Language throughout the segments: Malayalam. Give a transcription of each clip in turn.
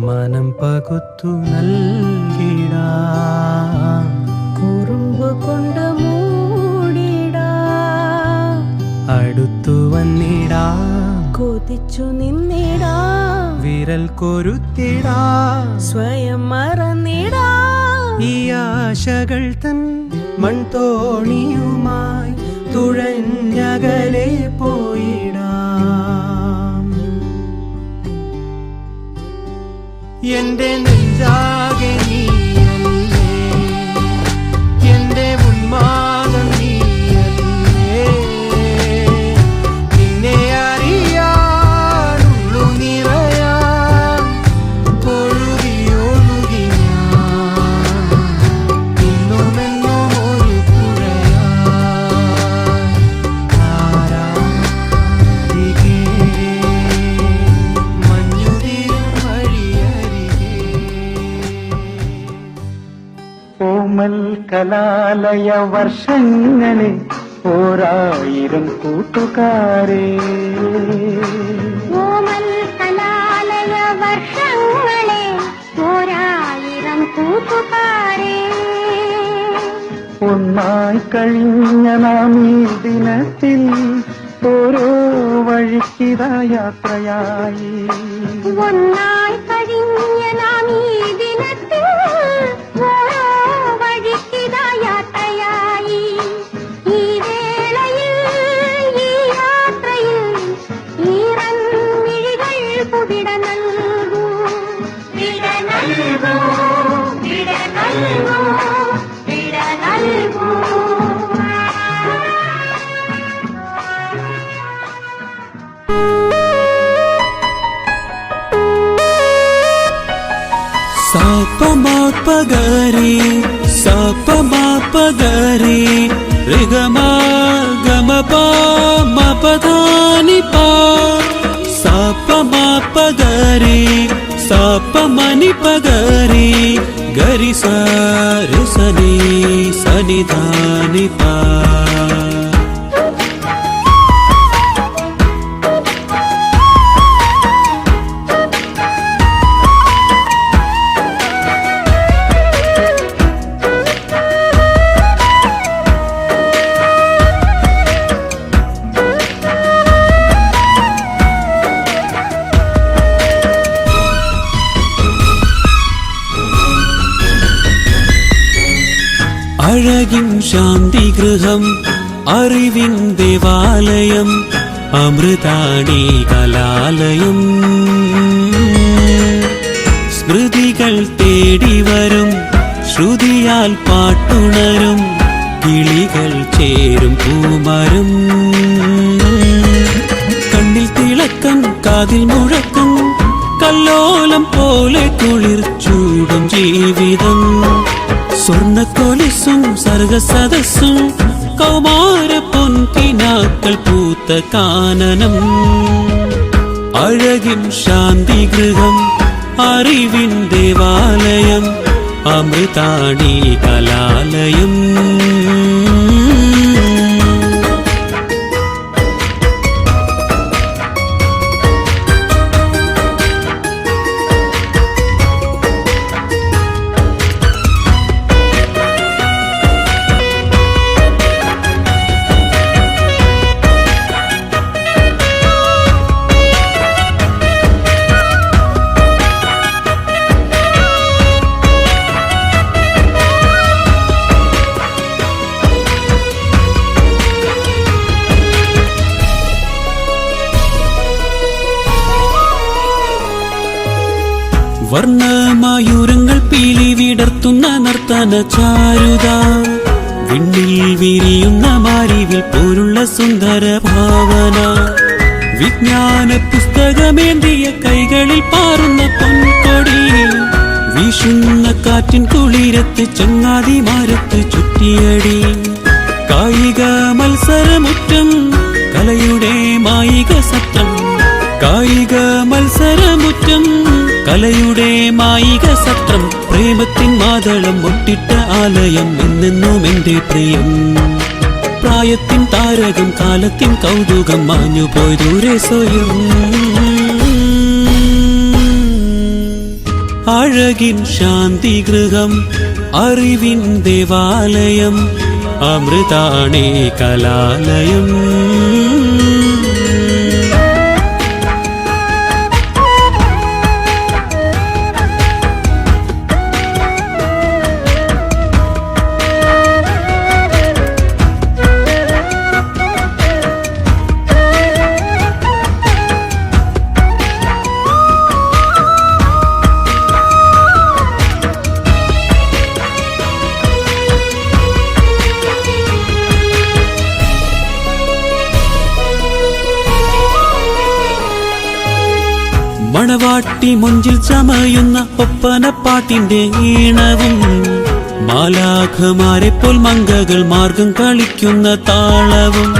മനം പകുത്തു നൽകിടാം, കുറുമ്പ് കൊണ്ട് മൂടിടാം, അടുത്തു വന്നിടാം, കൊതിച്ചു നിന്നിടാം, വിരൽ കൊരുത്തിടാം, സ്വയം മറന്നിടാം. ഈ ആശകൾ തൻ മൺതോണിയുമായി തുഴഞ്ഞകലെ പോയിടാം. എന്റെ നെഞ്ചാകെ നീയല്ലേ, എന്റെ ഉന്മാദം നീയല്ലേ, നിന്നെ അറിയാനുള്ളു നിറയാൻ ഒഴുകി ഒഴുകി ഞാൻ ഇന്നുമെന്നും ഒരു പുഴയാരികെ മഞ്ഞുതിരും വഴിയരികെ. കോമൽ കലാലയ വർഷങ്ങളെ ഓരായിരം കൂട്ടുകാരെ, കോമൽ കലാലയ വർഷങ്ങളെ ഓരായിരം കൂട്ടുകാരെ, ഒന്നായി കഴിഞ്ഞ നാം ഈ ദിനത്തിൽ ഓരോ വഴിക്കിതാ യാത്രയായി. ഒന്നായി കഴിഞ്ഞ നാം ഈ ദിനത്തിൽ ഓരോ വഴിക്കിതാ യാത്രയായി. ഈ വേളയിൽ ഈ യാത്രയിൽ ഈറൻ മിഴികൾ പുവിട നൽകൂ, വിട നൽകൂ, വിട നൽകൂ, വിട നൽകൂ. സാപമാപഗരി സാപമാപഗരി ഋഗമാ ഗമപാ മപധാനി പാ സാപമാപഗരി സാപമനി പഗരി ഗരി സനി സനിധാനി പാ. അഴകിൻ ശാന്തി ഗൃഹം, അറിവിൻ ദേവാലയം, അമൃതാണി കലാലയം. സ്മൃതികൾ തേടി വരും, ശ്രുതിയാൽ പാട്ടുണരും, കിളികൾ ചേരും പൂമരം. കണ്ണിൽ തിളക്കം, കാതിൽ മുഴക്കം, കല്ലോലം പോലെ കുളിർ ചൂടും ജീവിതം. സ്വർണ്ണക്കൊലിസും സർഗസദസ്സും കൗമാര പൊൻകിനാക്കൾ പൂത്ത കാനനം. അഴകിൻ ശാന്തി ഗൃഹം, അറിവിൻ ദേവാലയം, അമൃതാണി കലാലയം. വർണ്ണമയൂരങ്ങൾ പീലി വിടർത്തുന്ന നർത്തന ചാരുത, വിണ്ണിൽ വിരിയുന്ന മാരിവിൽ പോലുള്ള സുന്ദര ഭാവന. വിജ്ഞാന പുസ്തകമേന്തിയ കൈകളിൽ പാറുന്ന പൊൻകൊടി, വീശുന്ന കാറ്റിൻ കുളിരത്ത് ചങ്ങാതിമാരത്ത് ചുറ്റിയടി. കായിക മത്സരമുറ്റം, കലയുടെ മായിക സത്രം, കായിക മത്സരമുറ്റം, കലയുടെ മായിക സത്രം. പ്രേമത്തിൻ മാതളം ഒട്ടിട്ട ആലയം, എന്നെന്നും എന്റെ പ്രിയം. പ്രായത്തിൻ താരകം, കാലത്തിൻ കൗതുകം, മാഞ്ഞുപോയി ദൂരെ സ്വയം. അഴകിൻ ശാന്തിഗൃഹം അറിവിൻ ദേവാലയം അമൃതാണേ കലാലയം. മണവാട്ടി മുഞ്ചിൽ ചമയുന്ന ഒപ്പനപ്പാട്ടിന്റെ ഈണവും മാലാഖമാരെ പോൽ മങ്കകൾ മാർഗം കളിക്കുന്ന താളവും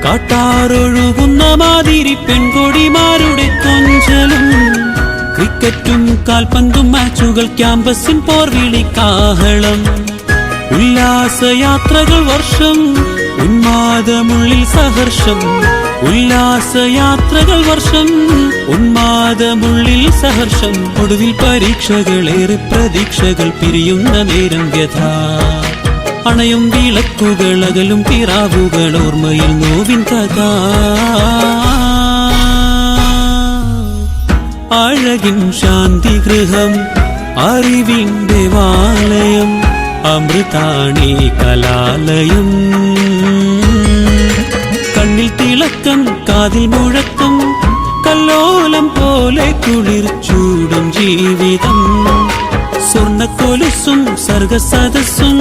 കാട്ടാറൊഴുകുന്ന മാതിരി പെൺകൊടിമാരുടെ കൊഞ്ചലും ക്രിക്കറ്റും കാൽപന്തും മാച്ചുകൾ ക്യാമ്പസിൻ പോർവിളി കാഹളം ഉല്ലാസയാത്രകൾ വർഷം ഉന്മാദമുള്ളിൽ സഹർഷം ഉല്ലാസയാത്രകൾ വർഷം ഉന്മാദമുള്ളിൽ സഹർഷം ഒടുവിൽ പരീക്ഷകളേറെ പ്രതീക്ഷകൾ പിരിയുന്ന നേരം വ്യഥ അണയും വിളക്കുകൾ അകലും പിറാവുകൾ ഓർമ്മയിൽ നോവിൻ കഥ അഴകിൻ ശാന്തിഗൃഹം അറിവിൻ ദേവാലയം അമൃതാണേ കലാലയം. കണ്ണിൽ തിളക്കം കാതിൽ മുഴക്കം കല്ലോലം പോലെ കുളിർ ചൂടും ജീവിതം സ്വർണ്ണക്കൊലുസും സർഗസദസ്സും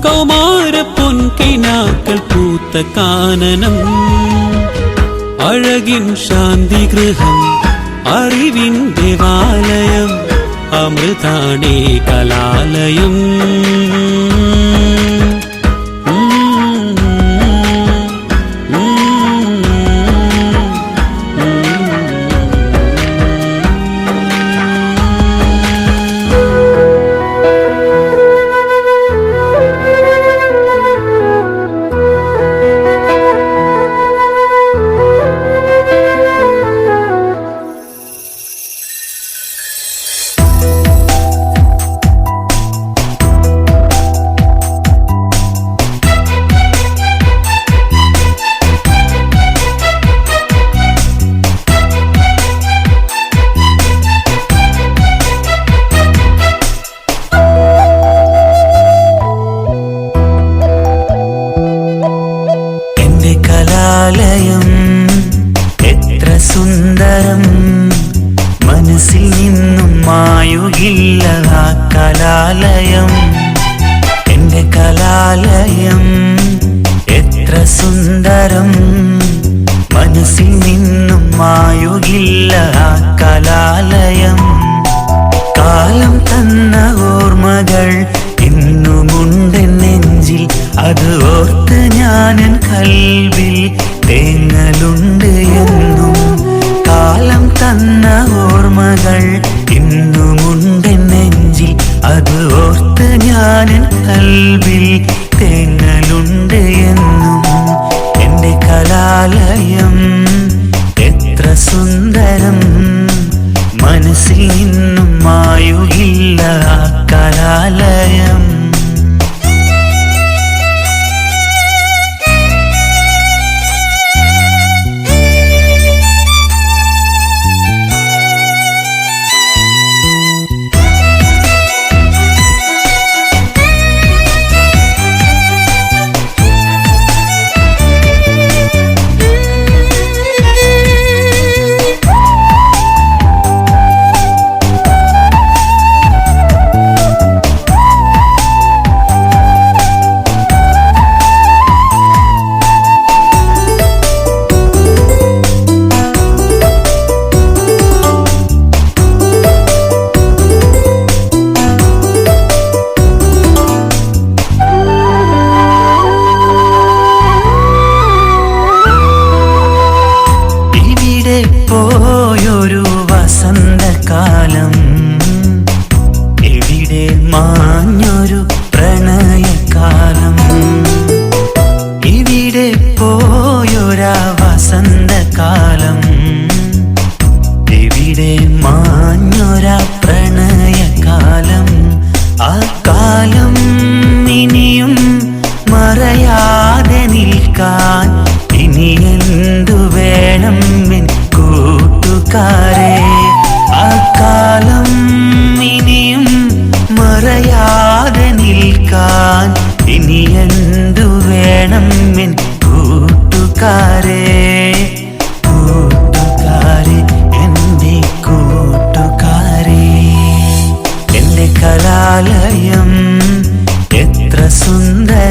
കൗമാര പൊൻകിനാക്കൾ പൂത്ത കാനനം അഴകിൻ ശാന്തിഗൃഹം അറിവിൻ ദേവാലയം അമൃതാണേ കലാലയം. കലാലയം എത്ര സുന്ദരം മനസ്സിൽ നിന്നും മായുകില്ല ആ കലാലയം. എന്റെ കലാലയം എത്ര സുന്ദരം മനസ്സിൽ നിന്നും മായുകില്ല ആ കലാലയം. കാലം തന്ന ഓർമ്മകൾ ഇന്നുമുണ്ട് നെഞ്ചിൽ അത് ഓർത്ത് ഞാനൻ കൽവിൽ തേങ്ങലുണ്ട് എന്നും. കാലം തന്ന ഓർമ്മകൾ ഇന്നുമുണ്ട് നെഞ്ചിൽ അത് ഓർത്ത് ഞാനൻ കൽവിൽ തേങ്ങലുണ്ട് എന്നും. എന്റെ കലാലയം എത്ര സുന്ദരം മനസ്സിൽ നിന്നും മായുകില്ല ആ കലാലയം.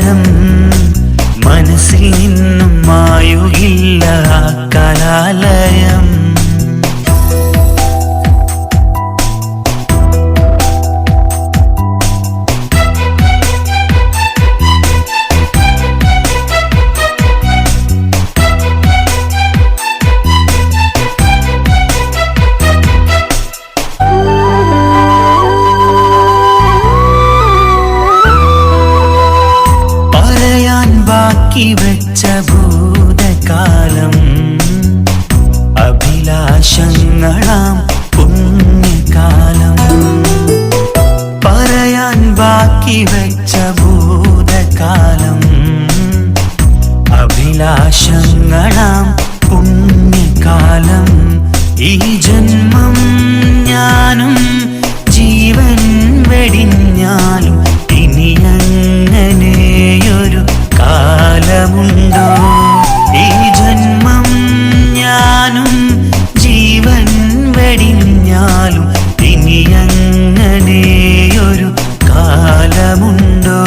സുന്ദരം മനസ്സിൽ നിന്നും മായുകില്ല ആ കലാലയം. ബാക്കി വെച്ച ഭൂതകാലം അഭിലാഷങ്ങളാം പുണ്യകാലം. പറയാൻ ബാക്കി വെച്ച ഭൂതകാലം അഭിലാഷങ്ങളാം പുണ്യകാലം. ഈ ജന്മം ഞാനും ജീവൻ വെടിഞ്ഞാലും ഇനി അങ്ങനെയൊരു കാലമുണ്ടോ? ഈ ജന്മം ഞാനും ജീവൻ വെടിഞ്ഞാലും ഇനി അങ്ങനെയൊരു കാലമുണ്ടോ?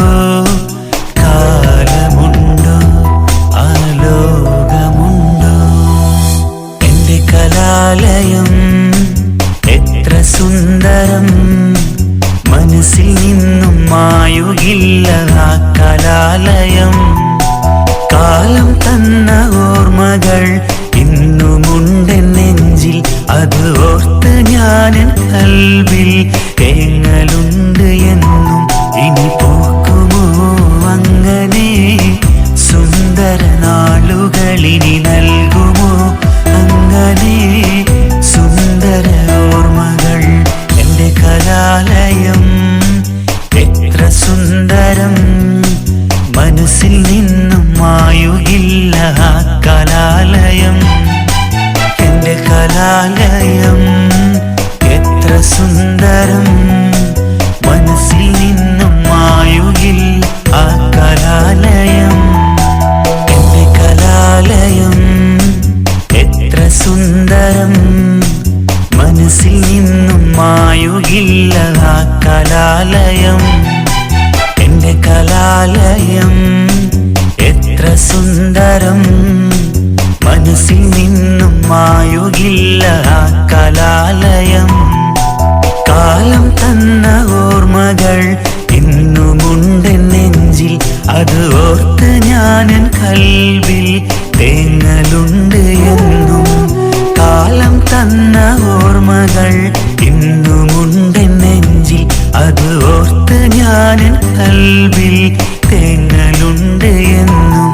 കാലമുണ്ടോ? ആലോകമുണ്ടോ? എന്റെ കലാലയം എത്ര സുന്ദരം മനസ്സിൽ നിന്നും മായുകില്ല ആ കലാലയം. കാലം തന്ന ഓർമ്മകൾ ഇന്നുമുണ്ട് നെഞ്ചിൽ, അത് ഓർത്ത് ഞാനൻ കൽവിൽ തേങ്ങലുണ്ട് എന്നും. ഇനി പോക്കുമോ അങ്ങനെ സുന്ദര നാളുകളിനി നൽകുമോ അങ്ങനെ സുന്ദര ഓർമ്മകൾ. എന്റെ കലാലയം എത്ര സുന്ദരം മനസ്സിൽ നിന്നും മായുകില്ല ആ കലാലയം. എന്റെ കലാലയം എത്ര സുന്ദരം മനസ്സിൽ നിന്നും മായുകില്ല ആ കലാലയം. എന്റെ കലാലയം എത്ര സുന്ദരം മനസ്സിൽ നിന്നും മായുകില്ല ആ കലാലയം. എന്റെ കലാലയം എത്ര സുന്ദരം മനസ്സിൽ നിന്നും മായുകില്ല ആ കലാലയം. കാലം തന്ന ഓർമ്മകൾ ഇന്നുമുണ്ട് നെഞ്ചിൽ, അത് ഓർത്ത് ഞാനൻ കൽവിൽ തേങ്ങലുണ്ട് എന്നും. കാലം തന്ന ഓർമ്മകൾ ഇന്നുമുണ്ട് നെഞ്ചിൽ, അത് ഓർത്ത് ഞാനൻ കൽവിൽ തേങ്ങലുണ്ട് എന്നും.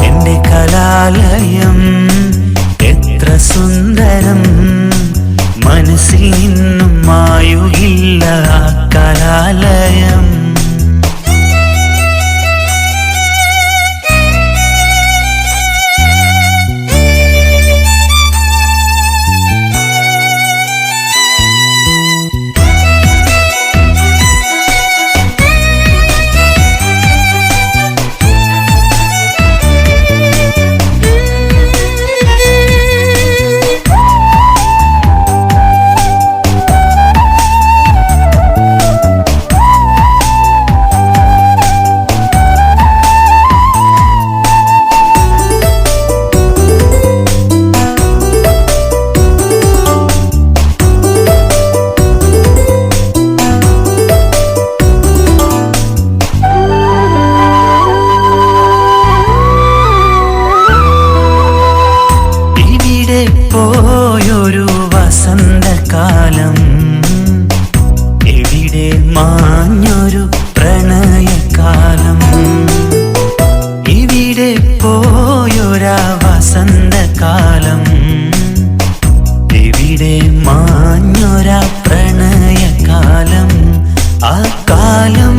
എന്റെ കലാലയം എത്ര സുന്ദരം മനസ്സിൽ നിന്നും മായുകില്ല ആ കലാലയം. പോയൊരു വസന്തകാലം എവിടെ മാഞ്ഞൊരു പ്രണയകാലം. ഇവിടെ പോയൊരാ വസന്തകാലം എവിടെ മാഞ്ഞൊരാ പ്രണയകാലം. ആ കാലം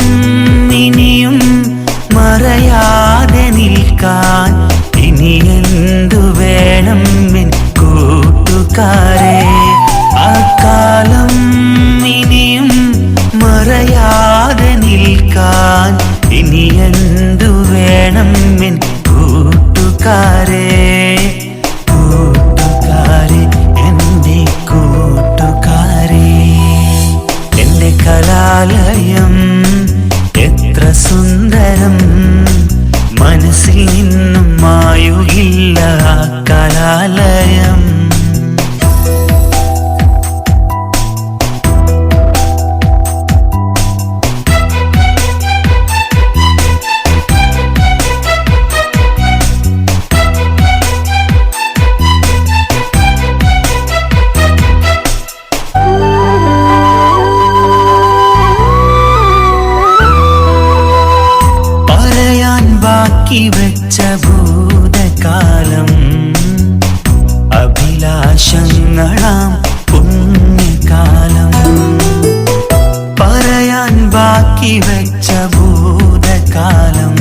ഇനിയും മറയാതെ നിൽക്കാൻ ഇനി എന്തു വേണം എൻ കൂട്ടുകാരെ? ആ കാലം ഇനിയും മറയാതെ നിൽക്കാൻ ഇനി എന്തു വേണം എൻ കൂട്ടുകാരെ? കൂട്ടുകാരെ, എന്റെ കൂട്ടുകാരെ. എന്റെ കലാലയം എത്ര സുന്ദരം മനസ്സിൽ നിന്നും മായുകില്ല ആ കലാലയം. ബാക്കി വെച്ച ഭൂതകാലം അഭിലാഷങ്ങളാം പുണ്യകാലം. പറയാൻ ബാക്കി വെച്ച ഭൂതകാലം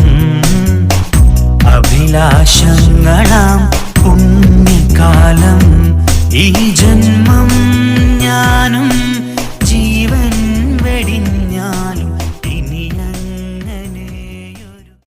അഭിലാഷങ്ങളാം പുണ്യകാലം. ഈ ജന്മ